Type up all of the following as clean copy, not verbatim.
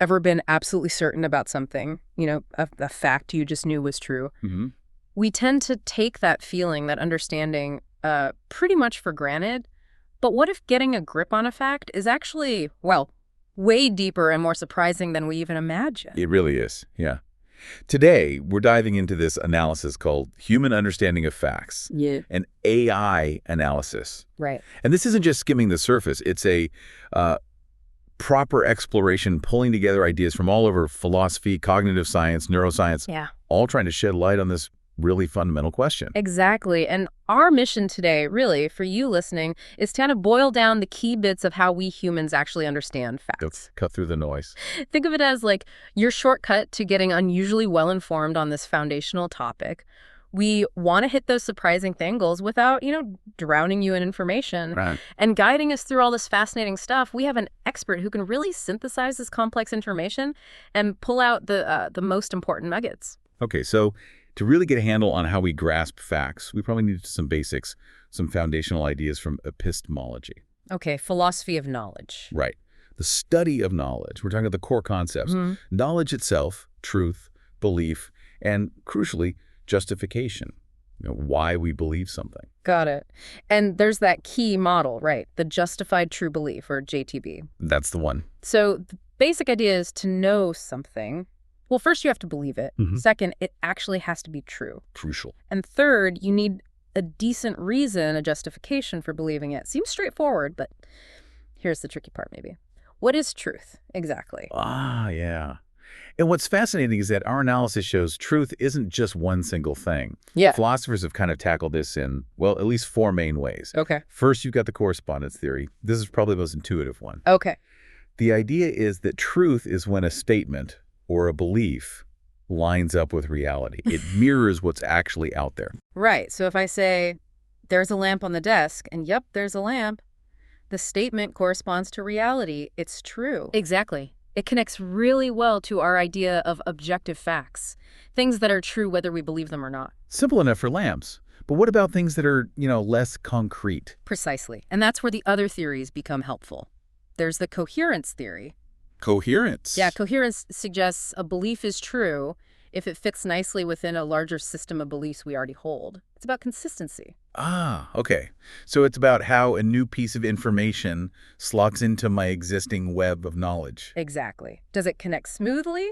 ever been absolutely certain about something, a fact you just knew was true, we tend to take that feeling, that understanding, pretty much for granted. But what if getting a grip on a fact is actually, well, way deeper and more surprising than we even imagine? It really is, yeah. Today, we're diving into this analysis called Human Understanding of Facts, an AI analysis. Right. And this isn't just skimming the surface. It's a proper exploration, pulling together ideas from all over philosophy, cognitive science, neuroscience, all trying to shed light on this really fundamental question. Exactly. And our mission today, really, for you listening, is to kind of boil down the key bits of how we humans actually understand facts. Cut through the noise. Think of it as like your shortcut to getting unusually well-informed on this foundational topic. We want to hit those surprising angles without, drowning you in information. Right. And guiding us through all this fascinating stuff, we have an expert who can really synthesize this complex information and pull out the most important nuggets. Okay, so to really get a handle on how we grasp facts, we probably need some basics, some foundational ideas from epistemology. Okay, philosophy of knowledge. Right. The study of knowledge. We're talking about the core concepts. Knowledge itself, truth, belief, and crucially, justification. Why we believe something. Got it. And there's that key model, right? The justified true belief, or JTB. That's the one. So the basic idea is to know something. Well, first you have to believe it. Second, it actually has to be true. Crucial. And third, you need a decent reason, a justification for believing it. Seems straightforward, but here's the tricky part maybe. What is truth exactly? Yeah. And what's fascinating is that our analysis shows truth isn't just one single thing. Yeah. Philosophers have kind of tackled this in, well, at least 4 main ways. Okay. First, you've got the correspondence theory. This is probably the most intuitive one. Okay. The idea is that truth is when a statement or a belief lines up with reality. It mirrors what's actually out there. Right. So if I say, there's a lamp on the desk, and yep, there's a lamp, the statement corresponds to reality. It's true. Exactly. It connects really well to our idea of objective facts, things that are true whether we believe them or not. Simple enough for lamps. But what about things that are, less concrete? Precisely. And that's where the other theories become helpful. There's the coherence theory. Coherence? Yeah, coherence suggests a belief is true if it fits nicely within a larger system of beliefs we already hold. It's about consistency. Okay. So it's about how a new piece of information slots into my existing web of knowledge. Exactly. Does it connect smoothly?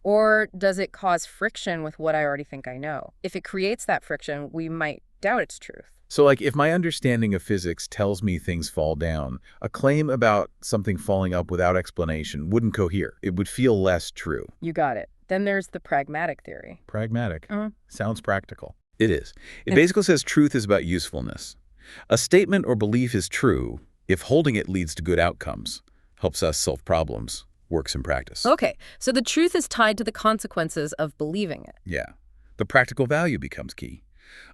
Or does it cause friction with what I already think I know? If it creates that friction, we might doubt its truth. So like if my understanding of physics tells me things fall down, a claim about something falling up without explanation wouldn't cohere. It would feel less true. You got it. Then there's the pragmatic theory. Pragmatic. Sounds practical. It is. It basically says truth is about usefulness. A statement or belief is true if holding it leads to good outcomes, helps us solve problems, works in practice. Okay, so the truth is tied to the consequences of believing it. Yeah. The practical value becomes key.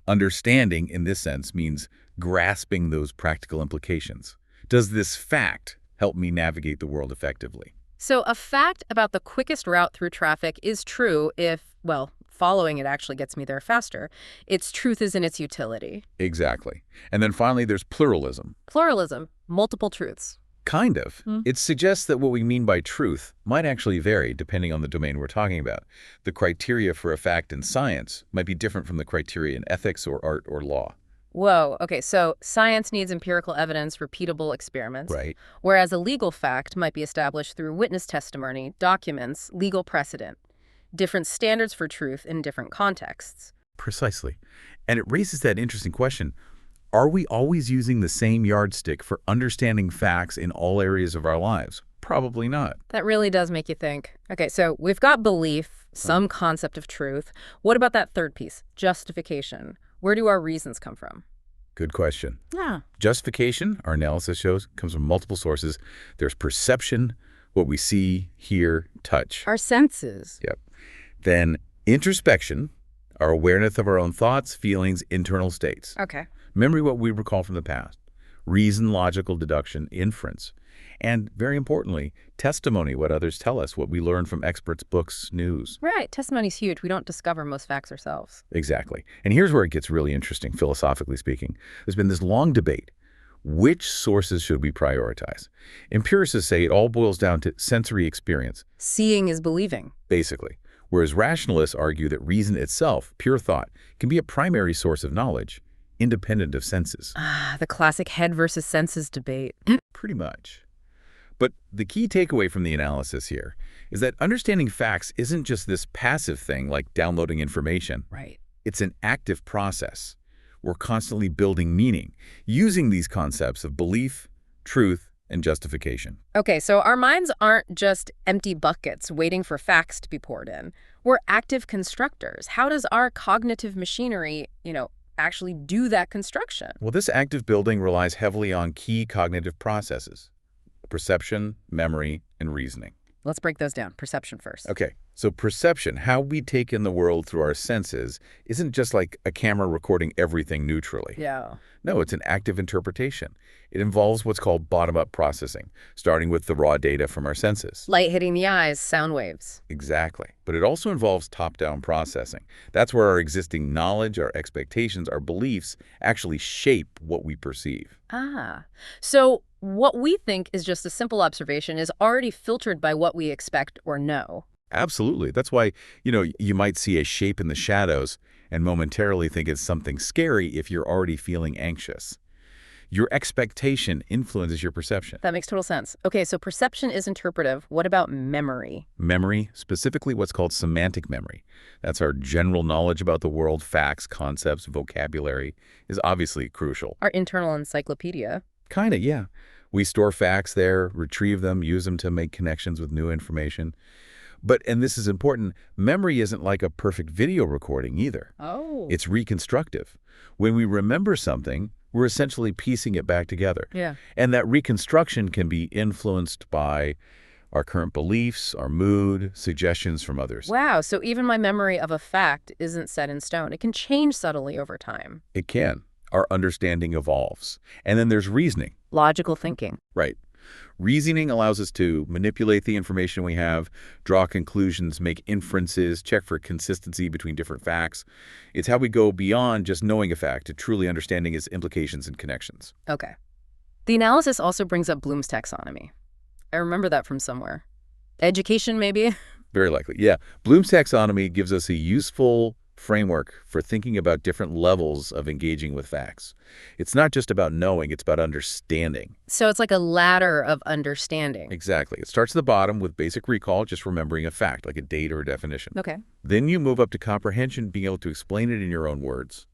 Understanding, in this sense, means grasping those practical implications. Does this fact help me navigate the world effectively? So a fact about the quickest route through traffic is true if, well, following it actually gets me there faster. Its truth is in its utility. Exactly. And then finally, there's pluralism. Pluralism, multiple truths. Kind of. It suggests that what we mean by truth might actually vary depending on the domain we're talking about. The criteria for a fact in science might be different from the criteria in ethics or art or law. Whoa, okay, so science needs empirical evidence, repeatable experiments. Right. Whereas a legal fact might be established through witness testimony, documents, legal precedent. Different standards for truth in different contexts. Precisely. And it raises that interesting question. Are we always using the same yardstick for understanding facts in all areas of our lives? Probably not. That really does make you think. Okay, so we've got belief, some concept of truth. What about that third piece, justification? Where do our reasons come from? Good question. Yeah. Justification, our analysis shows, comes from multiple sources. There's perception, what we see, hear, touch. Our senses. Yep. Then introspection, our awareness of our own thoughts, feelings, internal states. Okay. Memory, what we recall from the past. Reason, logical deduction, inference. And very importantly, testimony, what others tell us, what we learn from experts, books, news. Right. Testimony's huge. We don't discover most facts ourselves. Exactly. And here's where it gets really interesting, philosophically speaking. There's been this long debate. Which sources should we prioritize? Empiricists say it all boils down to sensory experience. Seeing is believing. Basically. Whereas rationalists argue that reason itself, pure thought, can be a primary source of knowledge, independent of senses. Ah, the classic head versus senses debate. Pretty much. But the key takeaway from the analysis here is that understanding facts isn't just this passive thing like downloading information. Right. It's an active process. We're constantly building meaning, using these concepts of belief, truth, and justification. Okay, so our minds aren't just empty buckets waiting for facts to be poured in. We're active constructors. How does our cognitive machinery, actually do that construction? Well, this active building relies heavily on key cognitive processes: perception, memory, and reasoning. Let's break those down. Perception first. Okay, so perception, how we take in the world through our senses, isn't just like a camera recording everything neutrally. Yeah. No, it's an active interpretation. It involves what's called bottom-up processing, starting with the raw data from our senses. Light hitting the eyes, sound waves. Exactly. But it also involves top-down processing. That's where our existing knowledge, our expectations, our beliefs actually shape what we perceive. Ah. So what we think is just a simple observation is already filtered by what we expect or know. Absolutely. That's why, you might see a shape in the shadows and momentarily think it's something scary if you're already feeling anxious. Your expectation influences your perception. That makes total sense. Okay, so perception is interpretive. What about memory? Memory, specifically what's called semantic memory. That's our general knowledge about the world, facts, concepts, vocabulary, is obviously crucial. Our internal encyclopedia. Kinda, yeah. We store facts there, retrieve them, use them to make connections with new information. But, and this is important, memory isn't like a perfect video recording either. Oh. It's reconstructive. When we remember something, we're essentially piecing it back together. Yeah. And that reconstruction can be influenced by our current beliefs, our mood, suggestions from others. Wow, so even my memory of a fact isn't set in stone. It can change subtly over time. It can. Our understanding evolves. And then there's reasoning. Logical thinking. Right. Reasoning allows us to manipulate the information we have, draw conclusions, make inferences, check for consistency between different facts. It's how we go beyond just knowing a fact to truly understanding its implications and connections. Okay. The analysis also brings up Bloom's taxonomy. I remember that from somewhere. Education, maybe? Very likely, yeah. Bloom's taxonomy gives us a useful framework for thinking about different levels of engaging with facts. It's not just about knowing, it's about understanding. So it's like a ladder of understanding. Exactly. It starts at the bottom with basic recall, just remembering a fact, like a date or a definition. Okay. Then you move up to comprehension, being able to explain it in your own words.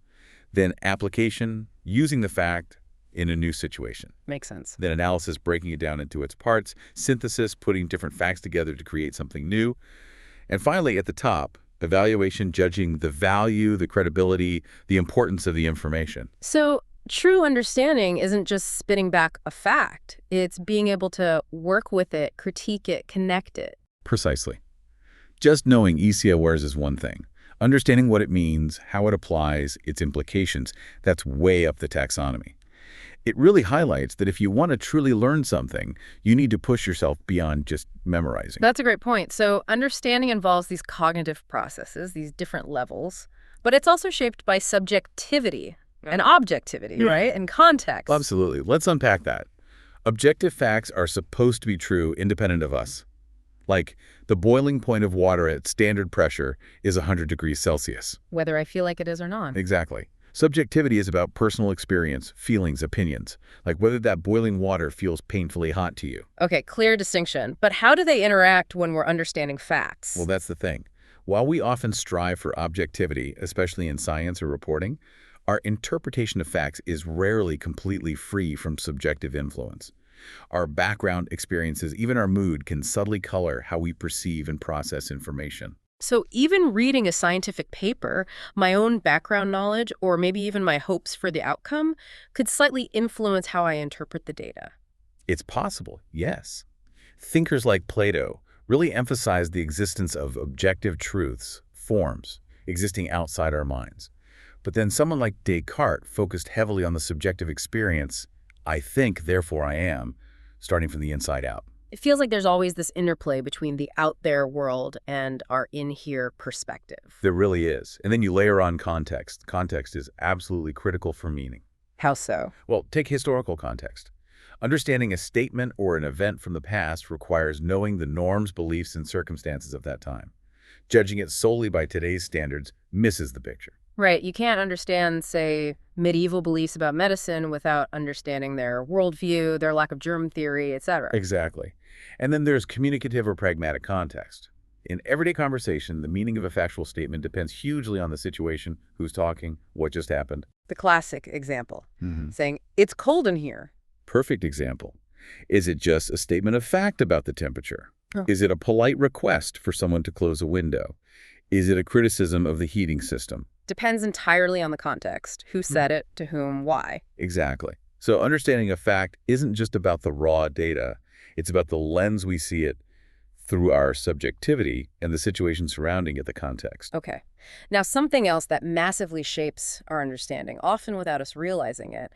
Then application, using the fact in a new situation. Makes sense. Then analysis, breaking it down into its parts. Synthesis, putting different facts together to create something new. And finally, at the top, evaluation, judging the value, the credibility, the importance of the information. So true understanding isn't just spitting back a fact. It's being able to work with it, critique it, connect it. Precisely. Just knowing ECOWARES is one thing. Understanding what it means, how it applies, its implications, that's way up the taxonomy. It really highlights that if you want to truly learn something, you need to push yourself beyond just memorizing. That's a great point. So understanding involves these cognitive processes, these different levels, but it's also shaped by subjectivity and objectivity, right? And context. Absolutely. Let's unpack that. Objective facts are supposed to be true independent of us. Like, the boiling point of water at standard pressure is 100 degrees Celsius. Whether I feel like it is or not. Exactly. Subjectivity is about personal experience, feelings, opinions, like whether that boiling water feels painfully hot to you. Okay, clear distinction. But how do they interact when we're understanding facts? Well, that's the thing. While we often strive for objectivity, especially in science or reporting, our interpretation of facts is rarely completely free from subjective influence. Our background experiences, even our mood, can subtly color how we perceive and process information. So even reading a scientific paper, my own background knowledge, or maybe even my hopes for the outcome, could slightly influence how I interpret the data. It's possible, yes. Thinkers like Plato really emphasized the existence of objective truths, forms, existing outside our minds. But then someone like Descartes focused heavily on the subjective experience, I think, therefore I am, starting from the inside out. It feels like there's always this interplay between the out-there world and our in-here perspective. There really is. And then you layer on context. Context is absolutely critical for meaning. How so? Well, take historical context. Understanding a statement or an event from the past requires knowing the norms, beliefs, and circumstances of that time. Judging it solely by today's standards misses the picture. Right. You can't understand, say, medieval beliefs about medicine without understanding their worldview, their lack of germ theory, etc. Exactly. And then there's communicative or pragmatic context. In everyday conversation, the meaning of a factual statement depends hugely on the situation, who's talking, what just happened. The classic example, saying, "It's cold in here." Perfect example. Is it just a statement of fact about the temperature? Oh. Is it a polite request for someone to close a window? Is it a criticism of the heating system? Depends entirely on the context. Who said it, to whom, why. Exactly. So understanding a fact isn't just about the raw data. It's about the lens we see it through, our subjectivity, and the situation surrounding it, the context. Okay. Now, something else that massively shapes our understanding, often without us realizing it,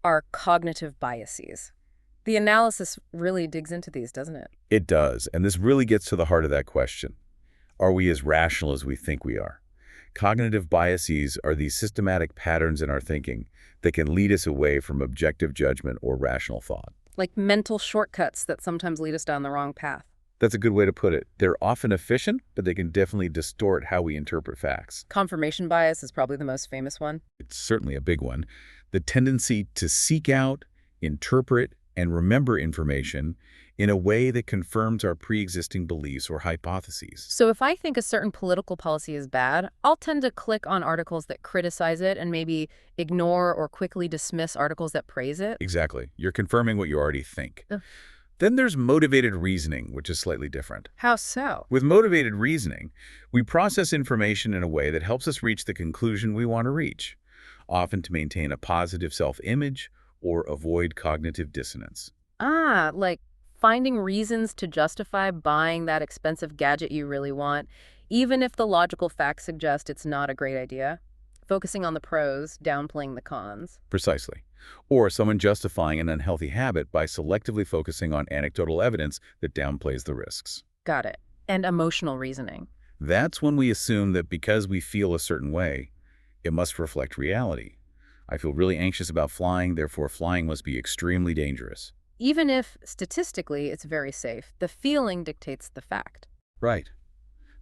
are cognitive biases. The analysis really digs into these, doesn't it? It does, and this really gets to the heart of that question. Are we as rational as we think we are? Cognitive biases are these systematic patterns in our thinking that can lead us away from objective judgment or rational thought. Like mental shortcuts that sometimes lead us down the wrong path. That's a good way to put it. They're often efficient, but they can definitely distort how we interpret facts. Confirmation bias is probably the most famous one. It's certainly a big one. The tendency to seek out, interpret, and remember information in a way that confirms our pre-existing beliefs or hypotheses. So if I think a certain political policy is bad, I'll tend to click on articles that criticize it and maybe ignore or quickly dismiss articles that praise it. Exactly. You're confirming what you already think. Ugh. Then there's motivated reasoning, which is slightly different. How so? With motivated reasoning, we process information in a way that helps us reach the conclusion we want to reach, often to maintain a positive self-image or avoid cognitive dissonance. Like finding reasons to justify buying that expensive gadget you really want, even if the logical facts suggest it's not a great idea. Focusing on the pros, downplaying the cons. Precisely. Or someone justifying an unhealthy habit by selectively focusing on anecdotal evidence that downplays the risks. Got it. And emotional reasoning. That's when we assume that because we feel a certain way, it must reflect reality. I feel really anxious about flying, therefore flying must be extremely dangerous. Even if, statistically, it's very safe, the feeling dictates the fact. Right.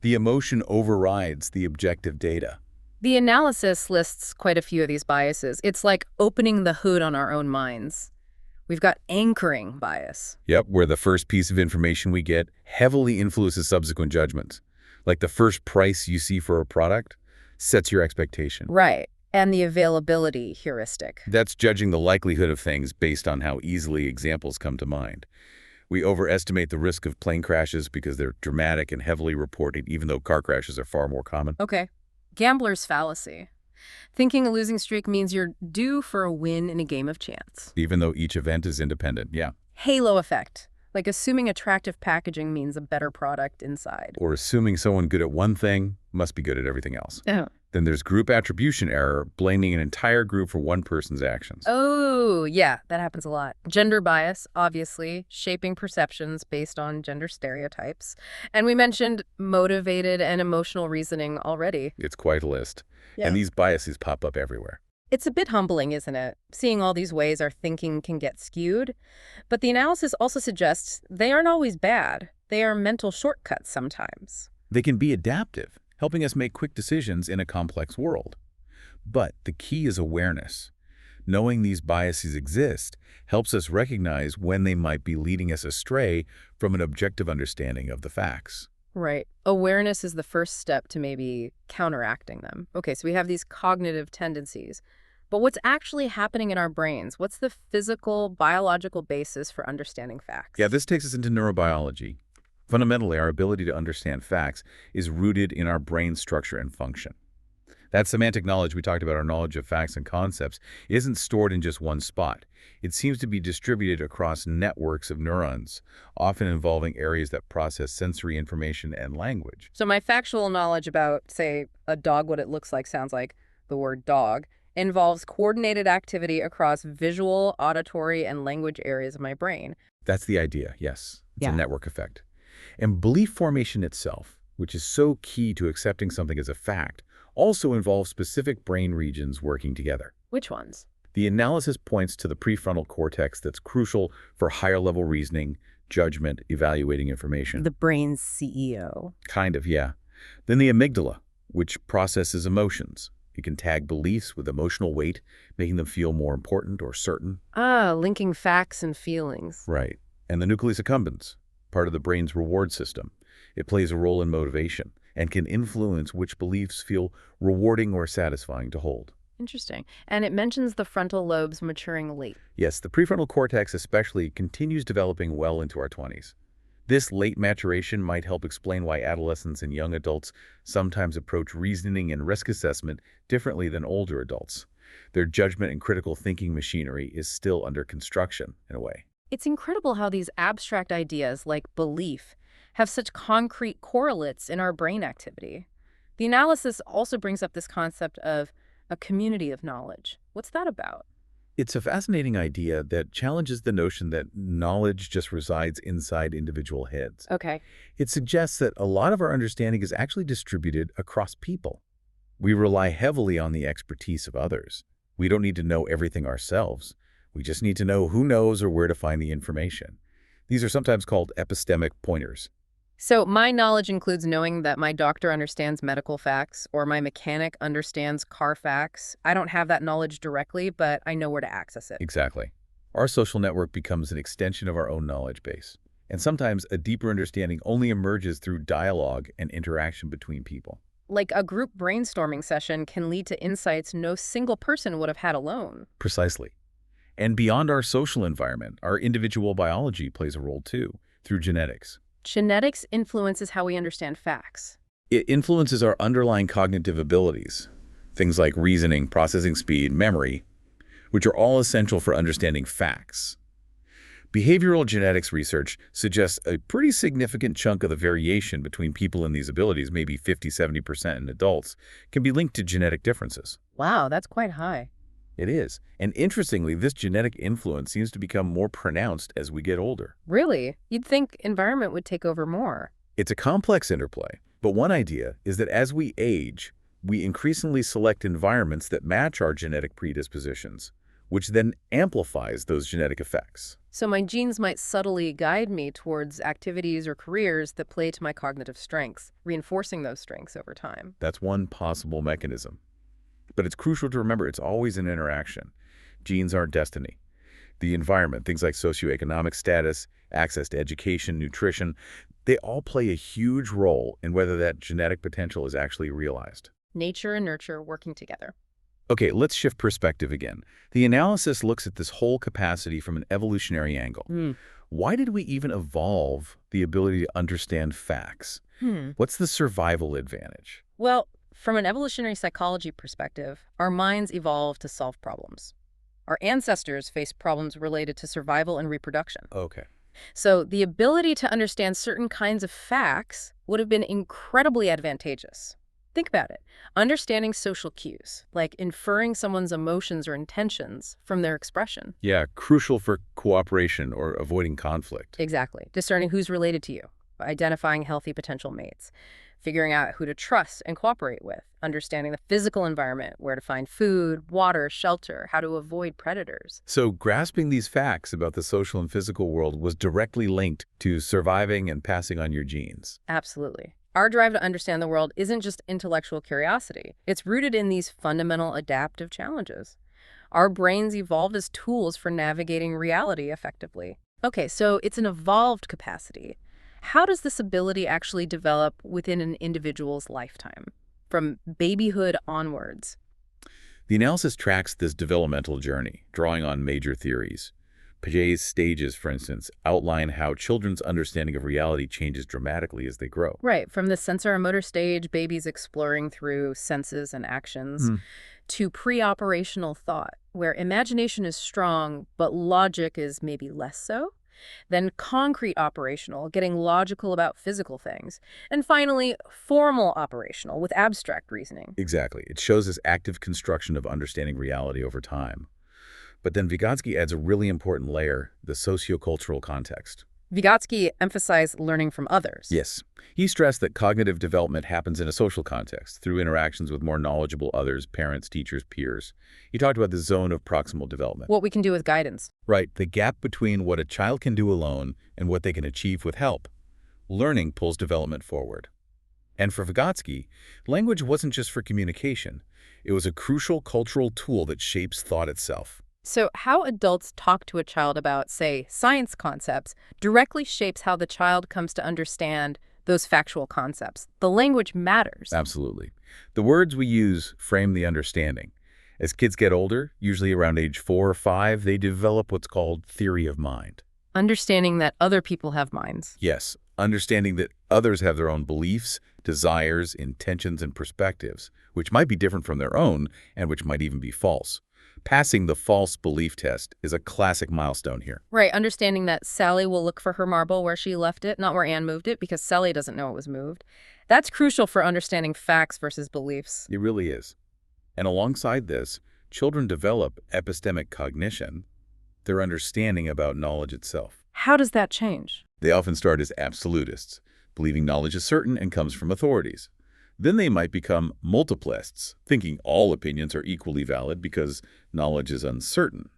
The emotion overrides the objective data. The analysis lists quite a few of these biases. It's like opening the hood on our own minds. We've got anchoring bias. Yep, where the first piece of information we get heavily influences subsequent judgments. Like the first price you see for a product sets your expectation. Right. And the availability heuristic. That's judging the likelihood of things based on how easily examples come to mind. We overestimate the risk of plane crashes because they're dramatic and heavily reported, even though car crashes are far more common. Okay. Gambler's fallacy. Thinking a losing streak means you're due for a win in a game of chance. Even though each event is independent, yeah. Halo effect. Like assuming attractive packaging means a better product inside. Or assuming someone good at one thing must be good at everything else. Oh. Then there's group attribution error, blaming an entire group for one person's actions. Oh, yeah, that happens a lot. Gender bias, obviously, shaping perceptions based on gender stereotypes. And we mentioned motivated and emotional reasoning already. It's quite a list. Yeah. And these biases pop up everywhere. It's a bit humbling, isn't it? Seeing all these ways our thinking can get skewed. But the analysis also suggests they aren't always bad. They are mental shortcuts sometimes. They can be adaptive, helping us make quick decisions in a complex world. But the key is awareness. Knowing these biases exist helps us recognize when they might be leading us astray from an objective understanding of the facts. Right. Awareness is the first step to maybe counteracting them. Okay, so we have these cognitive tendencies. But what's actually happening in our brains? What's the physical, biological basis for understanding facts? Yeah, this takes us into neurobiology. Fundamentally, our ability to understand facts is rooted in our brain structure and function. That semantic knowledge we talked about, our knowledge of facts and concepts, isn't stored in just one spot. It seems to be distributed across networks of neurons, often involving areas that process sensory information and language. So my factual knowledge about, say, a dog, what it looks like, sounds like the word dog, involves coordinated activity across visual, auditory, and language areas of my brain. That's the idea, yes. It's Yeah. a network effect. And belief formation itself, which is so key to accepting something as a fact, also involves specific brain regions working together. Which ones? The analysis points to the prefrontal cortex that's crucial for higher-level reasoning, judgment, evaluating information. The brain's CEO. Kind of, yeah. Then the amygdala, which processes emotions. It can tag beliefs with emotional weight, making them feel more important or certain. Ah, linking facts and feelings. Right. And the nucleus accumbens, part of the brain's reward system. It plays a role in motivation and can influence which beliefs feel rewarding or satisfying to hold. Interesting. And it mentions the frontal lobes maturing late. Yes, the prefrontal cortex especially continues developing well into our 20s. This late maturation might help explain why adolescents and young adults sometimes approach reasoning and risk assessment differently than older adults. Their judgment and critical thinking machinery is still under construction, in a way. It's incredible how these abstract ideas, like belief, have such concrete correlates in our brain activity. The analysis also brings up this concept of a community of knowledge. What's that about? It's a fascinating idea that challenges the notion that knowledge just resides inside individual heads. Okay. It suggests that a lot of our understanding is actually distributed across people. We rely heavily on the expertise of others. We don't need to know everything ourselves. We just need to know who knows or where to find the information. These are sometimes called epistemic pointers. So my knowledge includes knowing that my doctor understands medical facts or my mechanic understands car facts. I don't have that knowledge directly, but I know where to access it. Exactly. Our social network becomes an extension of our own knowledge base. And sometimes a deeper understanding only emerges through dialogue and interaction between people. Like a group brainstorming session can lead to insights no single person would have had alone. Precisely. And beyond our social environment, our individual biology plays a role too, through genetics. Genetics influences how we understand facts. It influences our underlying cognitive abilities, things like reasoning, processing speed, memory, which are all essential for understanding facts. Behavioral genetics research suggests a pretty significant chunk of the variation between people in these abilities, maybe 50–70% in adults, can be linked to genetic differences. Wow, that's quite high. It is. And interestingly, this genetic influence seems to become more pronounced as we get older. Really? You'd think environment would take over more. It's a complex interplay, but one idea is that as we age, we increasingly select environments that match our genetic predispositions, which then amplifies those genetic effects. So my genes might subtly guide me towards activities or careers that play to my cognitive strengths, reinforcing those strengths over time. That's one possible mechanism. But it's crucial to remember it's always an interaction. Genes aren't destiny. The environment, things like socioeconomic status, access to education, nutrition, they all play a huge role in whether that genetic potential is actually realized. Nature and nurture working together. Okay, let's shift perspective again. The analysis looks at this whole capacity from an evolutionary angle. Why did we even evolve the ability to understand facts? What's the survival advantage? Well, from an evolutionary psychology perspective, our minds evolved to solve problems. Our ancestors faced problems related to survival and reproduction. Okay. So the ability to understand certain kinds of facts would have been incredibly advantageous. Think about it. Understanding social cues, like inferring someone's emotions or intentions from their expression. Yeah, crucial for cooperation or avoiding conflict. Exactly. Discerning who's related to you, identifying healthy potential mates, figuring out who to trust and cooperate with, understanding the physical environment, where to find food, water, shelter, how to avoid predators. So grasping these facts about the social and physical world was directly linked to surviving and passing on your genes. Absolutely. Our drive to understand the world isn't just intellectual curiosity. It's rooted in these fundamental adaptive challenges. Our brains evolved as tools for navigating reality effectively. Okay, so it's an evolved capacity. How does this ability actually develop within an individual's lifetime, from babyhood onwards? The analysis tracks this developmental journey, drawing on major theories. Piaget's stages, for instance, outline how children's understanding of reality changes dramatically as they grow. Right, from the sensorimotor stage, babies exploring through senses and actions, to pre-operational thought, where imagination is strong, but logic is maybe less so. Then concrete operational, getting logical about physical things. And finally, formal operational, with abstract reasoning. Exactly. It shows this active construction of understanding reality over time. But then Vygotsky adds a really important layer, the sociocultural context. Vygotsky emphasized learning from others. Yes. He stressed that cognitive development happens in a social context, through interactions with more knowledgeable others, parents, teachers, peers. He talked about the zone of proximal development. What we can do with guidance. Right, the gap between what a child can do alone and what they can achieve with help. Learning pulls development forward. And for Vygotsky, language wasn't just for communication. It was a crucial cultural tool that shapes thought itself. So how adults talk to a child about, say, science concepts directly shapes how the child comes to understand those factual concepts. The language matters. Absolutely. The words we use frame the understanding. As kids get older, usually around age 4 or 5, they develop what's called theory of mind. Understanding that other people have minds. Yes, understanding that others have their own beliefs, desires, intentions, and perspectives, which might be different from their own and which might even be false. Passing the false belief test is a classic milestone here. Right, understanding that Sally will look for her marble where she left it, not where Anne moved it, because Sally doesn't know it was moved. That's crucial for understanding facts versus beliefs. It really is. And alongside this, children develop epistemic cognition, their understanding about knowledge itself. How does that change? They often start as absolutists, believing knowledge is certain and comes from authorities. Then they might become multiplists, thinking all opinions are equally valid because knowledge is uncertain.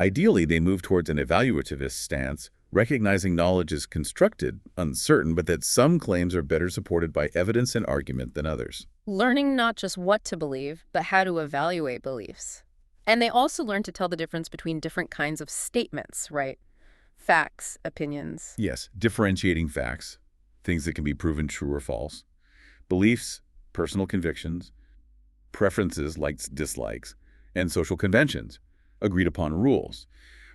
Ideally, they move towards an evaluativist stance, recognizing knowledge is constructed, uncertain, but that some claims are better supported by evidence and argument than others. Learning not just what to believe, but how to evaluate beliefs. And they also learn to tell the difference between different kinds of statements, right? Facts, opinions. Yes, differentiating facts, things that can be proven true or false, beliefs, personal convictions, preferences, likes, dislikes, and social conventions, agreed upon rules.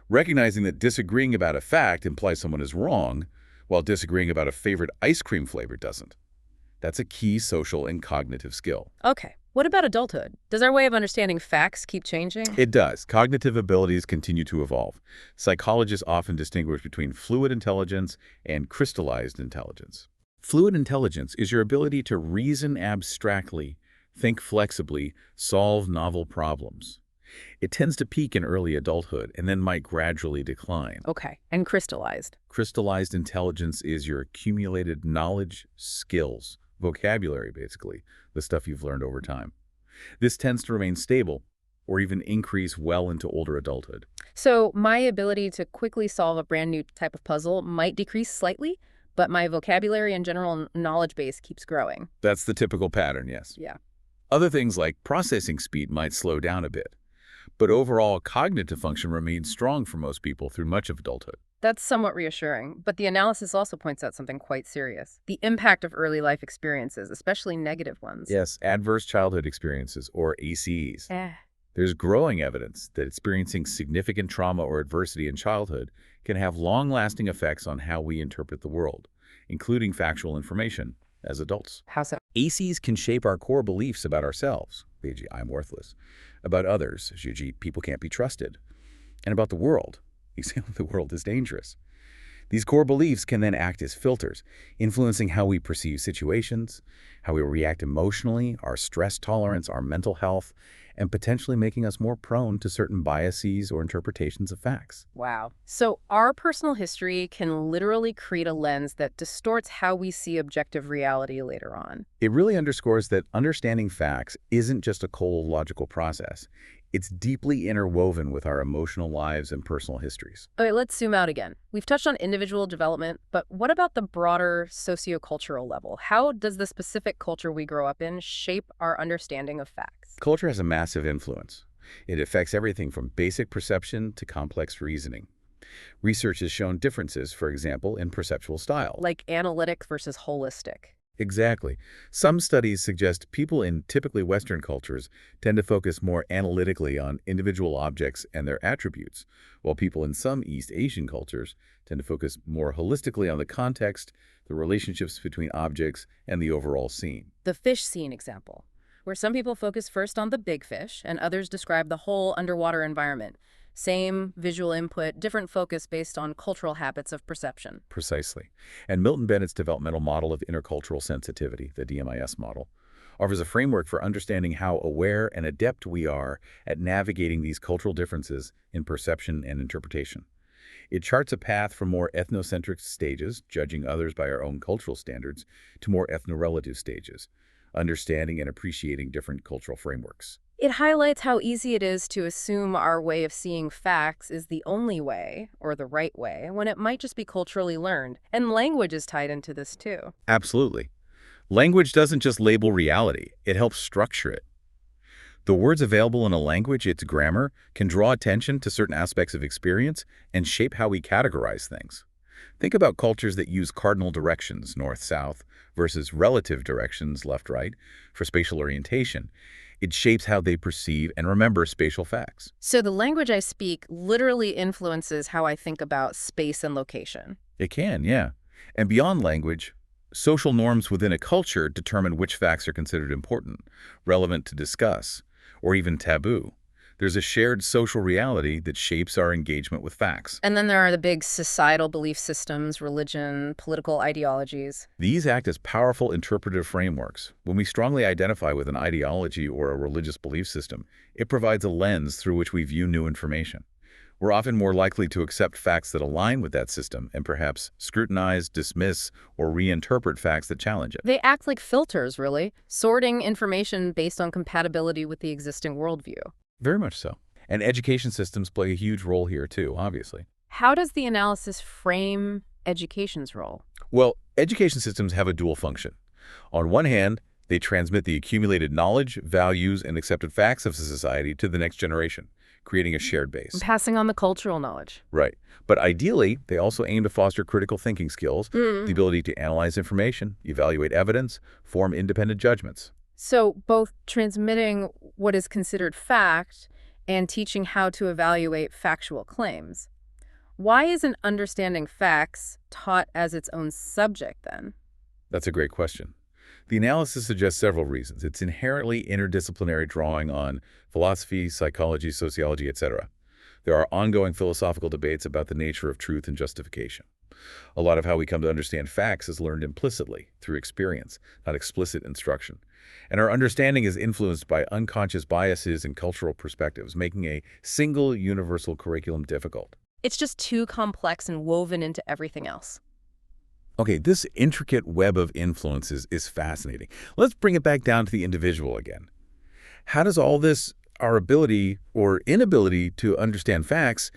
Recognizing that disagreeing about a fact implies someone is wrong, while disagreeing about a favorite ice cream flavor doesn't. That's a key social and cognitive skill. Okay, what about adulthood? Does our way of understanding facts keep changing? It does. Cognitive abilities continue to evolve. Psychologists often distinguish between fluid intelligence and crystallized intelligence. Fluid intelligence is your ability to reason abstractly, think flexibly, solve novel problems. It tends to peak in early adulthood and then might gradually decline. Okay, and crystallized. Crystallized intelligence is your accumulated knowledge, skills, vocabulary, basically, the stuff you've learned over time. This tends to remain stable or even increase well into older adulthood. So my ability to quickly solve a brand new type of puzzle might decrease slightly, but my vocabulary and general knowledge base keeps growing. That's the typical pattern, yes. Yeah. Other things like processing speed might slow down a bit, but overall cognitive function remains strong for most people through much of adulthood. That's somewhat reassuring, but the analysis also points out something quite serious. The impact of early life experiences, especially negative ones. Yes, adverse childhood experiences, or ACEs. There's growing evidence that experiencing significant trauma or adversity in childhood can have long-lasting effects on how we interpret the world, including factual information as adults. How so? ACEs can shape our core beliefs about ourselves, e.g., I'm worthless, about others, e.g., people can't be trusted, and about the world, e.g., the world is dangerous. These core beliefs can then act as filters, influencing how we perceive situations, how we react emotionally, our stress tolerance, our mental health, and potentially making us more prone to certain biases or interpretations of facts. Wow. So our personal history can literally create a lens that distorts how we see objective reality later on. It really underscores that understanding facts isn't just a cold logical process. It's deeply interwoven with our emotional lives and personal histories. Okay, let's zoom out again. We've touched on individual development, but what about the broader sociocultural level? How does the specific culture we grow up in shape our understanding of facts? Culture has a massive influence. It affects everything from basic perception to complex reasoning. Research has shown differences, for example, in perceptual style. Like analytic versus holistic. Exactly. Some studies suggest people in typically Western cultures tend to focus more analytically on individual objects and their attributes, while people in some East Asian cultures tend to focus more holistically on the context, the relationships between objects, and the overall scene. The fish scene example, where some people focus first on the big fish and others describe the whole underwater environment. Same visual input, different focus based on cultural habits of perception. Precisely. And Milton Bennett's developmental model of intercultural sensitivity, the DMIS model, offers a framework for understanding how aware and adept we are at navigating these cultural differences in perception and interpretation. It charts a path from more ethnocentric stages, judging others by our own cultural standards, to more ethno-relative stages, understanding and appreciating different cultural frameworks. It highlights how easy it is to assume our way of seeing facts is the only way, or the right way, when it might just be culturally learned. And language is tied into this too. Absolutely. Language doesn't just label reality, it helps structure it. The words available in a language, its grammar, can draw attention to certain aspects of experience and shape how we categorize things. Think about cultures that use cardinal directions, north-south, versus relative directions, left-right, for spatial orientation. It shapes how they perceive and remember spatial facts. So the language I speak literally influences how I think about space and location. It can, yeah. And beyond language, social norms within a culture determine which facts are considered important, relevant to discuss, or even taboo. There's a shared social reality that shapes our engagement with facts. And then there are the big societal belief systems, religion, political ideologies. These act as powerful interpretive frameworks. When we strongly identify with an ideology or a religious belief system, it provides a lens through which we view new information. We're often more likely to accept facts that align with that system and perhaps scrutinize, dismiss, or reinterpret facts that challenge it. They act like filters, really, sorting information based on compatibility with the existing worldview. Very much so. And education systems play a huge role here too, obviously. How does the analysis frame education's role? Well, education systems have a dual function. On one hand, they transmit the accumulated knowledge, values, and accepted facts of society to the next generation, creating a shared base. Passing on the cultural knowledge. Right. But ideally, they also aim to foster critical thinking skills, the ability to analyze information, evaluate evidence, form independent judgments. So both transmitting what is considered fact and teaching how to evaluate factual claims. Why isn't understanding facts taught as its own subject then? That's a great question. The analysis suggests several reasons. It's inherently interdisciplinary, drawing on philosophy, psychology, sociology, etc. There are ongoing philosophical debates about the nature of truth and justification. A lot of how we come to understand facts is learned implicitly, through experience, not explicit instruction. And our understanding is influenced by unconscious biases and cultural perspectives, making a single universal curriculum difficult. It's just too complex and woven into everything else. Okay, this intricate web of influences is fascinating. Let's bring it back down to the individual again. How does all this, our ability or inability to understand facts,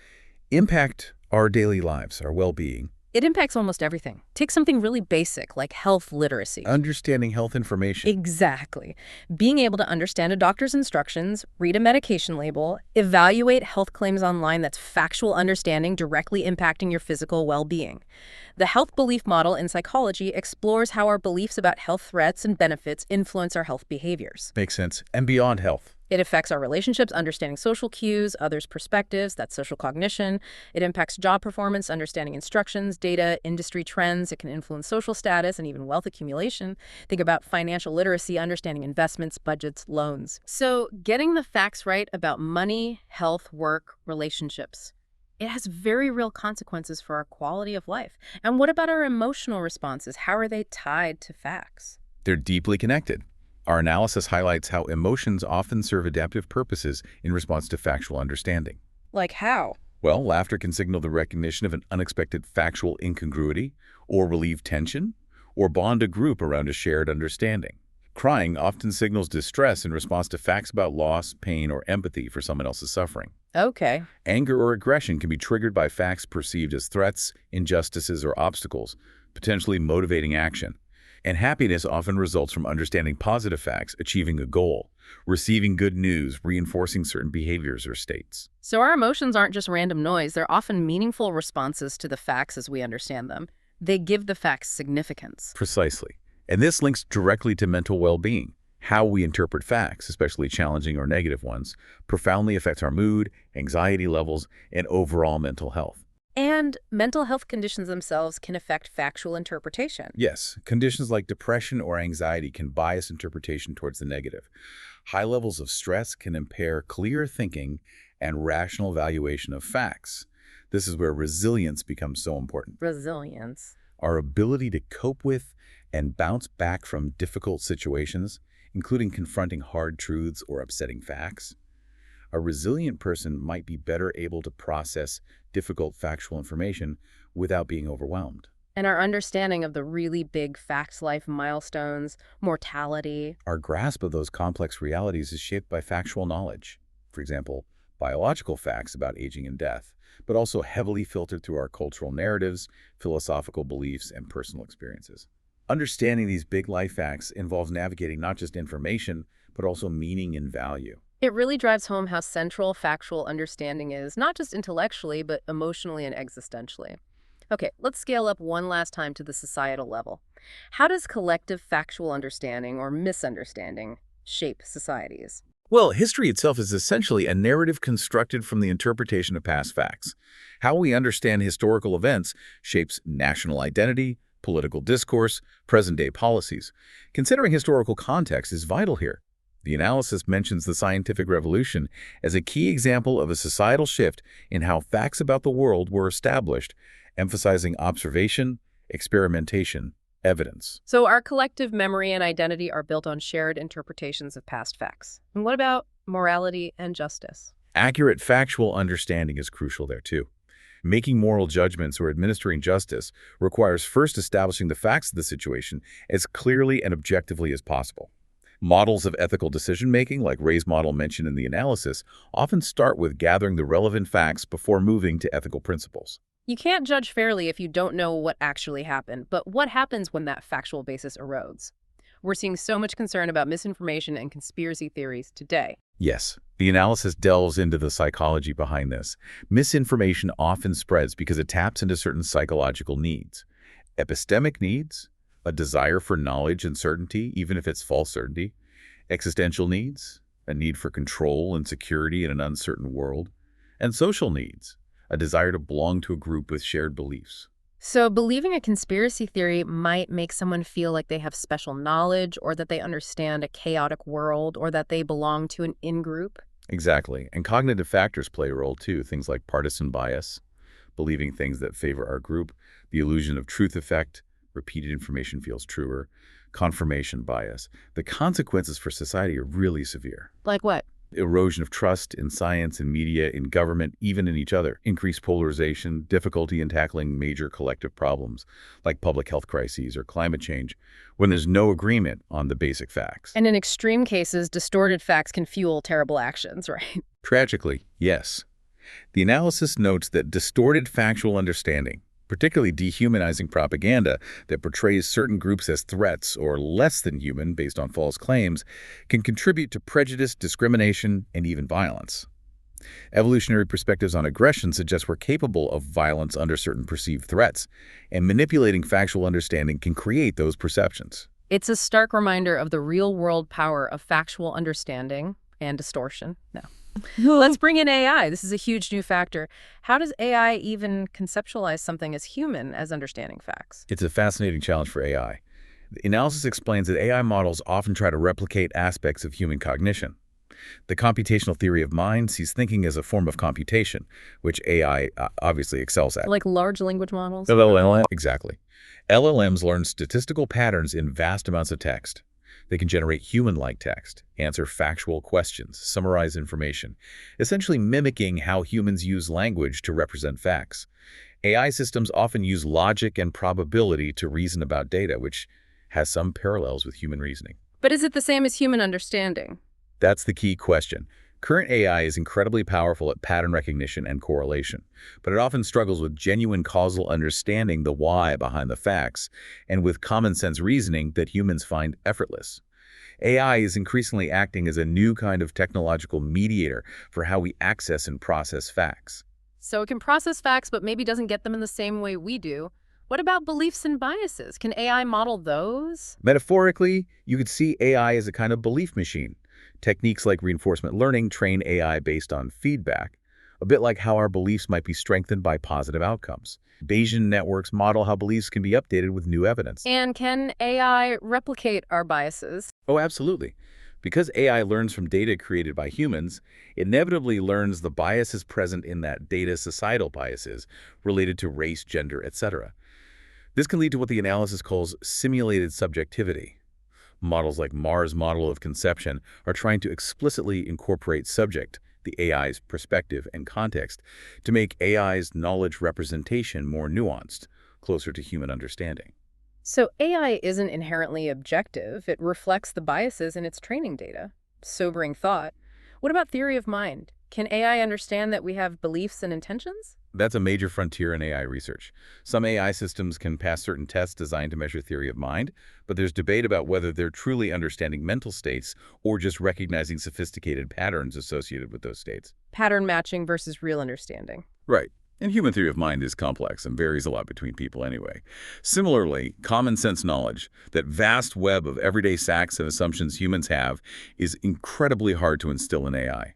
impact our daily lives, our well-being? It impacts almost everything. Take something really basic, like health literacy. Understanding health information. Exactly. Being able to understand a doctor's instructions, read a medication label, evaluate health claims online, that's factual understanding directly impacting your physical well-being. The health belief model in psychology explores how our beliefs about health threats and benefits influence our health behaviors. Makes sense. And beyond health. It affects our relationships, understanding social cues, others' perspectives, that's social cognition. It impacts job performance, understanding instructions, data, industry trends. It can influence social status and even wealth accumulation. Think about financial literacy, understanding investments, budgets, loans. So getting the facts right about money, health, work, relationships, it has very real consequences for our quality of life. And what about our emotional responses? How are they tied to facts? They're deeply connected. Our analysis highlights how emotions often serve adaptive purposes in response to factual understanding. Like how? Well, laughter can signal the recognition of an unexpected factual incongruity, or relieve tension, or bond a group around a shared understanding. Crying often signals distress in response to facts about loss, pain, or empathy for someone else's suffering. Okay. Anger or aggression can be triggered by facts perceived as threats, injustices, or obstacles, potentially motivating action. And happiness often results from understanding positive facts, achieving a goal, receiving good news, reinforcing certain behaviors or states. So our emotions aren't just random noise. They're often meaningful responses to the facts as we understand them. They give the facts significance. Precisely. And this links directly to mental well-being. How we interpret facts, especially challenging or negative ones, profoundly affects our mood, anxiety levels, and overall mental health. And mental health conditions themselves can affect factual interpretation. Yes, conditions like depression or anxiety can bias interpretation towards the negative. High levels of stress can impair clear thinking and rational valuation of facts. This is where resilience becomes so important. Resilience. Our ability to cope with and bounce back from difficult situations, including confronting hard truths or upsetting facts. A resilient person might be better able to process difficult factual information without being overwhelmed. And our understanding of the really big facts life milestones, mortality. Our grasp of those complex realities is shaped by factual knowledge. For example, biological facts about aging and death, but also heavily filtered through our cultural narratives, philosophical beliefs, and personal experiences. Understanding these big life facts involves navigating not just information, but also meaning and value. It really drives home how central factual understanding is, not just intellectually, but emotionally and existentially. Okay, let's scale up one last time to the societal level. How does collective factual understanding or misunderstanding shape societies? Well, history itself is essentially a narrative constructed from the interpretation of past facts. How we understand historical events shapes national identity, political discourse, present-day policies. Considering historical context is vital here. The analysis mentions the scientific revolution as a key example of a societal shift in how facts about the world were established, emphasizing observation, experimentation, evidence. So our collective memory and identity are built on shared interpretations of past facts. And what about morality and justice? Accurate factual understanding is crucial there too. Making moral judgments or administering justice requires first establishing the facts of the situation as clearly and objectively as possible. Models of ethical decision-making, like Ray's model mentioned in the analysis, often start with gathering the relevant facts before moving to ethical principles. You can't judge fairly if you don't know what actually happened, but what happens when that factual basis erodes? We're seeing so much concern about misinformation and conspiracy theories today. Yes, the analysis delves into the psychology behind this. Misinformation often spreads because it taps into certain psychological needs. Epistemic needs, a desire for knowledge and certainty, even if it's false certainty. Existential needs, a need for control and security in an uncertain world. And social needs, a desire to belong to a group with shared beliefs. So believing a conspiracy theory might make someone feel like they have special knowledge or that they understand a chaotic world or that they belong to an in-group. Exactly. And cognitive factors play a role too, things like partisan bias, believing things that favor our group, the illusion of truth effect, repeated information feels truer, confirmation bias. The consequences for society are really severe. Like what? Erosion of trust in science, in media, in government, even in each other. Increased polarization, difficulty in tackling major collective problems like public health crises or climate change when there's no agreement on the basic facts. And in extreme cases, distorted facts can fuel terrible actions, right? Tragically, yes. The analysis notes that distorted factual understanding, particularly dehumanizing propaganda that portrays certain groups as threats or less than human based on false claims, can contribute to prejudice, discrimination, and even violence. Evolutionary perspectives on aggression suggest we're capable of violence under certain perceived threats, and manipulating factual understanding can create those perceptions. It's a stark reminder of the real-world power of factual understanding and distortion. No. Let's bring in AI. This is a huge new factor. How does AI even conceptualize something as human as understanding facts? It's a fascinating challenge for AI. The analysis explains that AI models often try to replicate aspects of human cognition. The computational theory of mind sees thinking as a form of computation, which AI obviously excels at. Like large language models? LLM. Exactly. LLMs learn statistical patterns in vast amounts of text. They can generate human-like text, answer factual questions, summarize information, essentially mimicking how humans use language to represent facts. AI systems often use logic and probability to reason about data, which has some parallels with human reasoning. But is it the same as human understanding? That's the key question. Current AI is incredibly powerful at pattern recognition and correlation, but it often struggles with genuine causal understanding, the why behind the facts, and with common sense reasoning that humans find effortless. AI is increasingly acting as a new kind of technological mediator for how we access and process facts. So it can process facts, but maybe doesn't get them in the same way we do. What about beliefs and biases? Can AI model those? Metaphorically, you could see AI as a kind of belief machine. Techniques like reinforcement learning train AI based on feedback, a bit like how our beliefs might be strengthened by positive outcomes. Bayesian networks model how beliefs can be updated with new evidence. And can AI replicate our biases? Oh, absolutely. Because AI learns from data created by humans, it inevitably learns the biases present in that data, societal biases related to race, gender, etc. This can lead to what the analysis calls simulated subjectivity. Models like Mars' model of conception are trying to explicitly incorporate subject, the AI's perspective and context, to make AI's knowledge representation more nuanced, closer to human understanding. So AI isn't inherently objective. It reflects the biases in its training data. Sobering thought. What about theory of mind? Can AI understand that we have beliefs and intentions? That's a major frontier in AI research. Some AI systems can pass certain tests designed to measure theory of mind, but there's debate about whether they're truly understanding mental states or just recognizing sophisticated patterns associated with those states. Pattern matching versus real understanding. Right. And human theory of mind is complex and varies a lot between people anyway. Similarly, common sense knowledge, that vast web of everyday facts and assumptions humans have, is incredibly hard to instill in AI.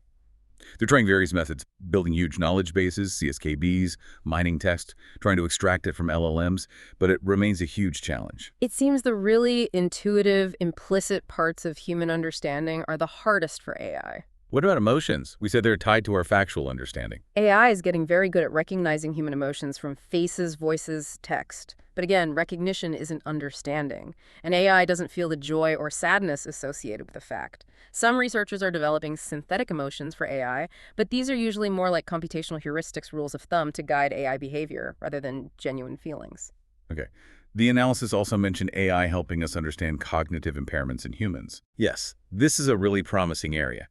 They're trying various methods, building huge knowledge bases, CSKBs, mining text, trying to extract it from LLMs, but it remains a huge challenge. It seems the really intuitive, implicit parts of human understanding are the hardest for AI. What about emotions? We said they're tied to our factual understanding. AI is getting very good at recognizing human emotions from faces, voices, text. But again, recognition isn't understanding. And AI doesn't feel the joy or sadness associated with the fact. Some researchers are developing synthetic emotions for AI, but these are usually more like computational heuristics rules of thumb to guide AI behavior rather than genuine feelings. Okay. The analysis also mentioned AI helping us understand cognitive impairments in humans. Yes, this is a really promising area.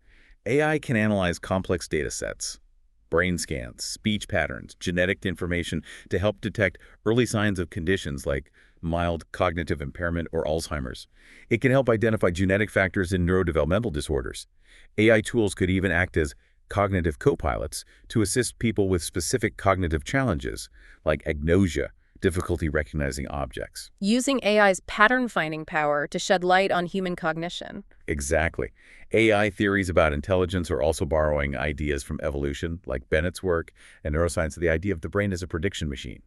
AI can analyze complex data sets, brain scans, speech patterns, genetic information to help detect early signs of conditions like mild cognitive impairment or Alzheimer's. It can help identify genetic factors in neurodevelopmental disorders. AI tools could even act as cognitive co-pilots to assist people with specific cognitive challenges like agnosia, difficulty recognizing objects. Using AI's pattern-finding power to shed light on human cognition. Exactly. AI theories about intelligence are also borrowing ideas from evolution, like Bennett's work, and neuroscience, the idea of the brain as a prediction machine,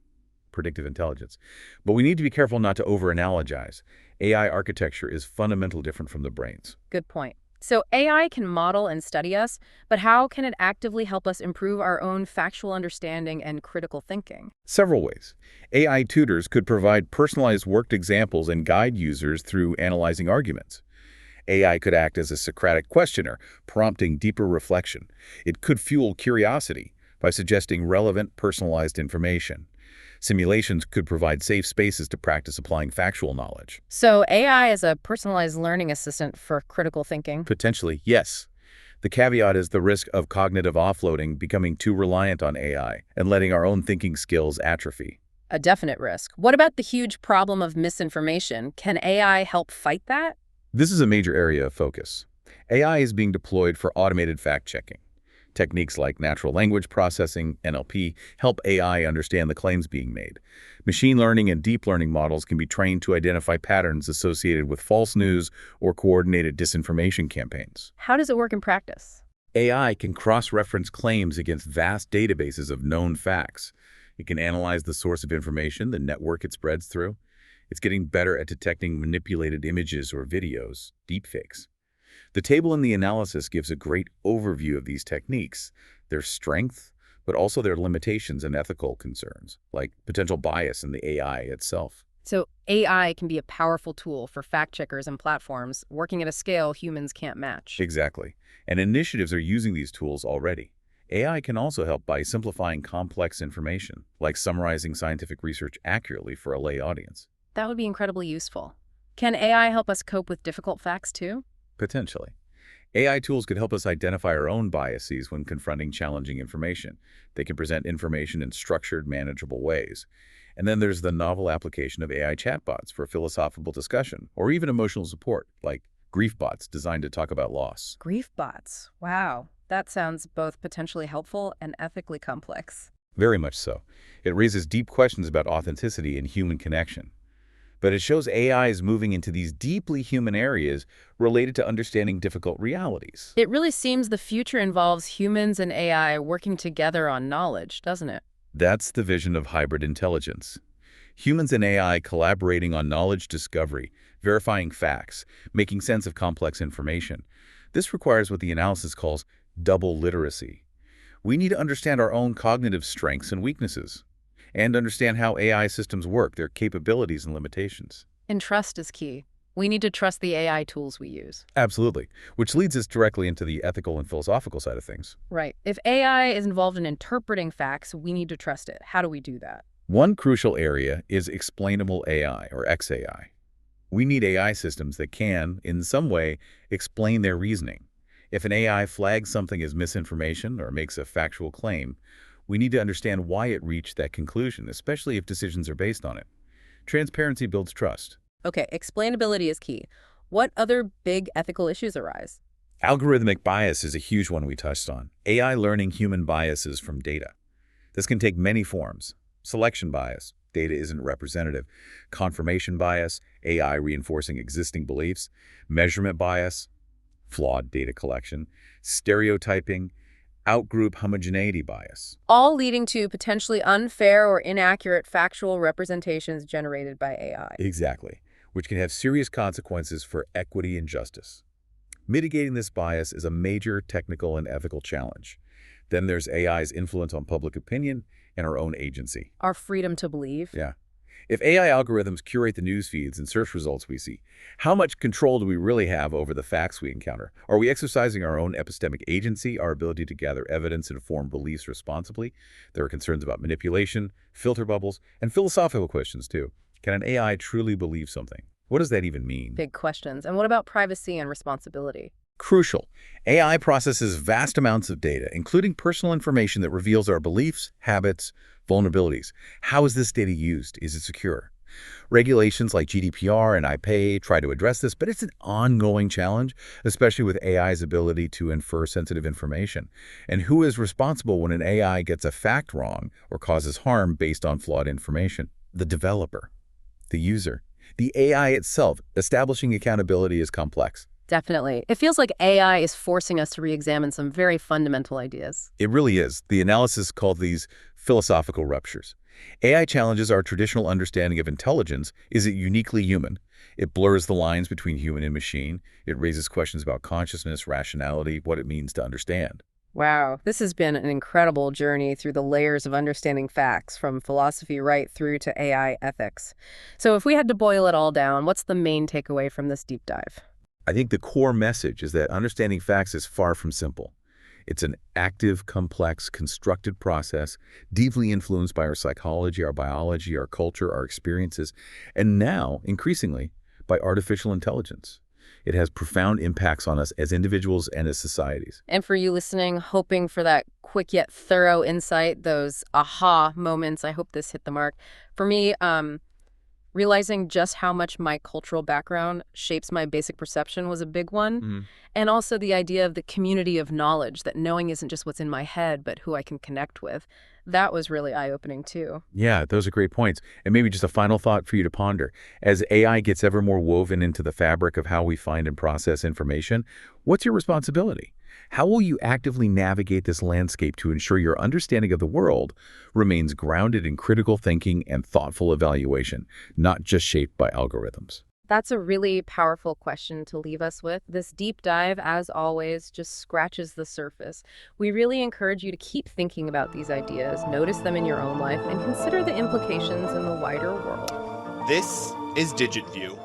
predictive intelligence. But we need to be careful not to over-analogize. AI architecture is fundamentally different from the brain's. Good point. So AI can model and study us, but how can it actively help us improve our own factual understanding and critical thinking? Several ways. AI tutors could provide personalized worked examples and guide users through analyzing arguments. AI could act as a Socratic questioner, prompting deeper reflection. It could fuel curiosity by suggesting relevant, personalized information. Simulations could provide safe spaces to practice applying factual knowledge. So AI is a personalized learning assistant for critical thinking? Potentially, yes. The caveat is the risk of cognitive offloading, becoming too reliant on AI, and letting our own thinking skills atrophy. A definite risk. What about the huge problem of misinformation? Can AI help fight that? This is a major area of focus. AI is being deployed for automated fact-checking. Techniques like natural language processing, NLP, help AI understand the claims being made. Machine learning and deep learning models can be trained to identify patterns associated with false news or coordinated disinformation campaigns. How does it work in practice? AI can cross-reference claims against vast databases of known facts. It can analyze the source of information, the network it spreads through. It's getting better at detecting manipulated images or videos, deepfakes. The table in the analysis gives a great overview of these techniques, their strength, but also their limitations and ethical concerns, like potential bias in the AI itself. So AI can be a powerful tool for fact-checkers and platforms working at a scale humans can't match. Exactly. And initiatives are using these tools already. AI can also help by simplifying complex information, like summarizing scientific research accurately for a lay audience. That would be incredibly useful. Can AI help us cope with difficult facts too? Potentially. AI tools could help us identify our own biases when confronting challenging information. They can present information in structured, manageable ways. And then there's the novel application of AI chatbots for philosophical discussion or even emotional support, like grief bots designed to talk about loss. Grief bots. Wow. That sounds both potentially helpful and ethically complex. Very much so. It raises deep questions about authenticity and human connection. But it shows AI is moving into these deeply human areas related to understanding difficult realities. It really seems the future involves humans and AI working together on knowledge, doesn't it? That's the vision of hybrid intelligence. Humans and AI collaborating on knowledge discovery, verifying facts, making sense of complex information. This requires what the analysis calls double literacy. We need to understand our own cognitive strengths and weaknesses, and understand how AI systems work, their capabilities and limitations. And trust is key. We need to trust the AI tools we use. Absolutely. Which leads us directly into the ethical and philosophical side of things. Right. If AI is involved in interpreting facts, we need to trust it. How do we do that? One crucial area is explainable AI, or XAI. We need AI systems that can, in some way, explain their reasoning. If an AI flags something as misinformation or makes a factual claim, we need to understand why it reached that conclusion, especially if decisions are based on it. Transparency builds trust. Okay, explainability is key. What other big ethical issues arise? Algorithmic bias is a huge one we touched on. AI learning human biases from data. This can take many forms. Selection bias, data isn't representative. Confirmation bias, AI reinforcing existing beliefs. Measurement bias, flawed data collection. Stereotyping, outgroup homogeneity bias. All leading to potentially unfair or inaccurate factual representations generated by AI. Exactly, which can have serious consequences for equity and justice. Mitigating this bias is a major technical and ethical challenge. Then there's AI's influence on public opinion and our own agency. Our freedom to believe. Yeah. If AI algorithms curate the news feeds and search results we see, how much control do we really have over the facts we encounter? Are we exercising our own epistemic agency, our ability to gather evidence and form beliefs responsibly? There are concerns about manipulation, filter bubbles, and philosophical questions, too. Can an AI truly believe something? What does that even mean? Big questions. And what about privacy and responsibility? Crucial. AI processes vast amounts of data, including personal information that reveals our beliefs, habits, vulnerabilities. How is this data used? Is it secure? Regulations like GDPR and IPA try to address this, but it's an ongoing challenge, especially with AI's ability to infer sensitive information. And who is responsible when an AI gets a fact wrong or causes harm based on flawed information? The developer, the user, the AI itself. Establishing accountability is complex. Definitely. It feels like AI is forcing us to re-examine some very fundamental ideas. It really is. The analysis called these philosophical ruptures. AI challenges our traditional understanding of intelligence. Is it uniquely human? It blurs the lines between human and machine. It raises questions about consciousness, rationality, what it means to understand. Wow, this has been an incredible journey through the layers of understanding facts, from philosophy right through to AI ethics. So if we had to boil it all down, what's the main takeaway from this deep dive? I think the core message is that understanding facts is far from simple. It's an active, complex, constructed process, deeply influenced by our psychology, our biology, our culture, our experiences, and now, increasingly, by artificial intelligence. It has profound impacts on us as individuals and as societies. And for you listening, hoping for that quick yet thorough insight, those aha moments, I hope this hit the mark. For me, realizing just how much my cultural background shapes my basic perception was a big one. And also the idea of the community of knowledge, that knowing isn't just what's in my head, but who I can connect with. That was really eye-opening too. Yeah, those are great points. And maybe just a final thought for you to ponder. As AI gets ever more woven into the fabric of how we find and process information, what's your responsibility? How will you actively navigate this landscape to ensure your understanding of the world remains grounded in critical thinking and thoughtful evaluation, not just shaped by algorithms? That's a really powerful question to leave us with. This deep dive, as always, just scratches the surface. We really encourage you to keep thinking about these ideas, notice them in your own life, and consider the implications in the wider world. This is DigitView.